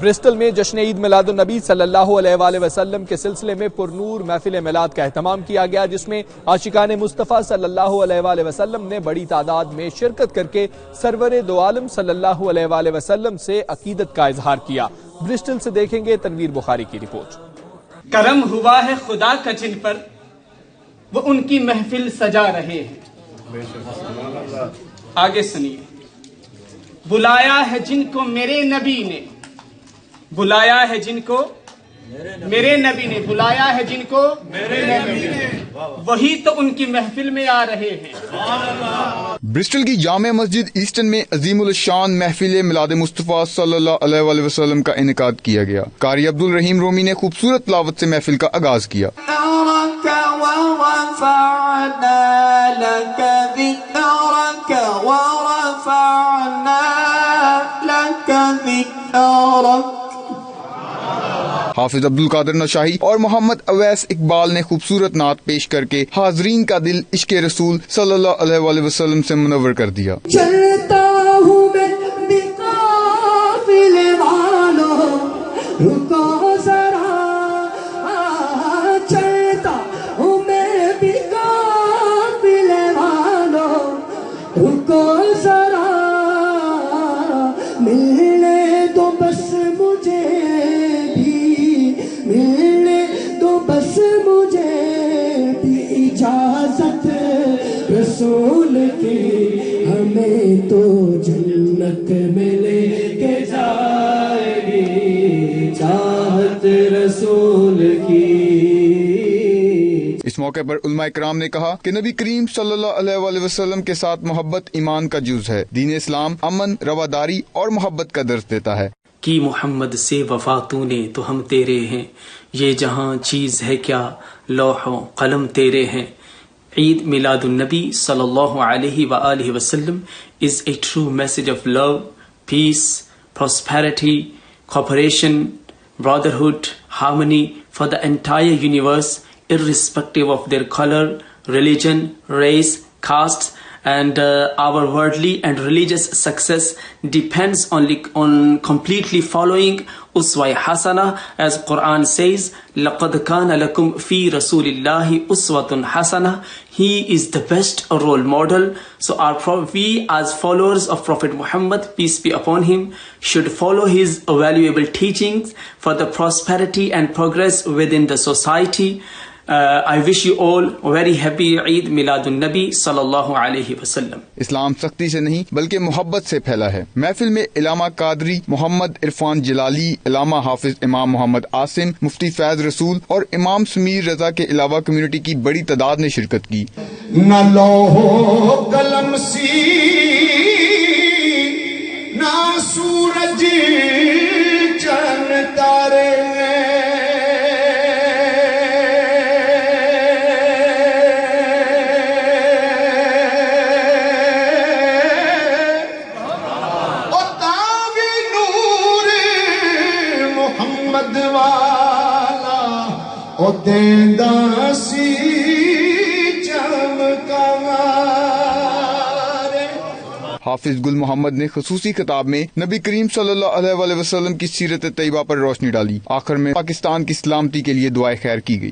Bristol میں جشن عید میلاد النبی صلی اللہ علیہ وآلہ وسلم کے سلسلے میں پرنور محفل میلاد کا اہتمام کیا گیا، جس میں عاشقان مصطفیٰ صلی اللہ علیہ وآلہ وسلم نے بڑی تعداد میں شرکت کر کے سرور دو عالم صلی اللہ علیہ وآلہ وسلم سے عقیدت کا اظہار کیا۔ برسٹل سے دیکھیں گے تنویر بخاری کی رپورٹ۔ کرم ہوا ہے خدا کا جن پر، وہ ان کی محفل سجا رہے ہیں۔ آگے سنیے۔ بلایا ہے جن کو میرے نبی نے، بلایا ہے جن کو میرے نبی نے، بلایا ہے جن کو میرے نبی نے، وہی تو ان کی محفل میں آ رہے ہیں۔ برسٹل کی جامع مسجد ایسٹن میں عظیم الشان محفل میلاد مصطفیٰ صلی اللہ علیہ وآلہ وسلم کا انعقاد کیا گیا۔ قاری عبد الرحیم رومی نے خوبصورت تلاوت سے محفل کا آغاز کیا۔ حافظ عبد القادر نشاہی اور محمد اویس اقبال نے خوبصورت نعت پیش کر کے حاضرین کا دل عشق رسول صلی اللہ علیہ وآلہ وسلم سے منور کر دیا۔ چلتا ہوں میں بقافلے والوں، رکو ذرا، چلتا ہوں میں بقافلے والوں، رکو ذرا، ملنے دو بس مجھے بس مجھے بھی اجازت رسول کی، ہمیں تو جنت میں لے کے جائے گی چاہت رسول کی۔ اس موقع پر علماء کرام نے کہا کہ نبی کریم صلی اللہ علیہ وآلہ وسلم کے ساتھ محبت ایمان کا جز ہے۔ دین اسلام امن، رواداری اور محبت کا درس دیتا ہے۔ کی محمد سے وفا تو نے تو ہم تیرے ہیں، یہ جہاں چیز ہے کیا لوح و قلم تیرے ہیں۔ عید میلاد النبی صلی اللہ علیہ وآلہ وسلم is a true message of love, peace, prosperity, cooperation, brotherhood, harmony for the entire universe, irrespective of their color, religion, race, caste, and our worldly and religious success depends only on completely following uswa hasana, as Quran says, laqad kana lakum fi rasulillahi uswatun hasana. He is the best role model. So we as followers of Prophet Muhammad, peace be upon him, should follow his valuable teachings for the prosperity and progress within the society. I wish you all very happy Eid Milad al-Nabi sallallahu alayhi wasallam. اسلام سختی سے نہیں بلکہ محبت سے پھیلا ہے۔ محفل میں علامہ قادری، محمد عرفان جلالی، علامہ حافظ امام محمد عاصم، مفتی فیض رسول اور امام سمیر رضا کے علاوہ کمیونٹی کی بڑی تعداد نے شرکت کی۔ نہ لوح قلم سی، نہ سورج چاند تارے، او دیندا سی چمکا۔ حافظ گل محمد نے خصوصی خطاب میں نبی کریم صلی اللہ علیہ وآلہ وسلم کی سیرت طیبہ پر روشنی ڈالی۔ آخر میں پاکستان کی سلامتی کے لیے دعائے خیر کی گئی۔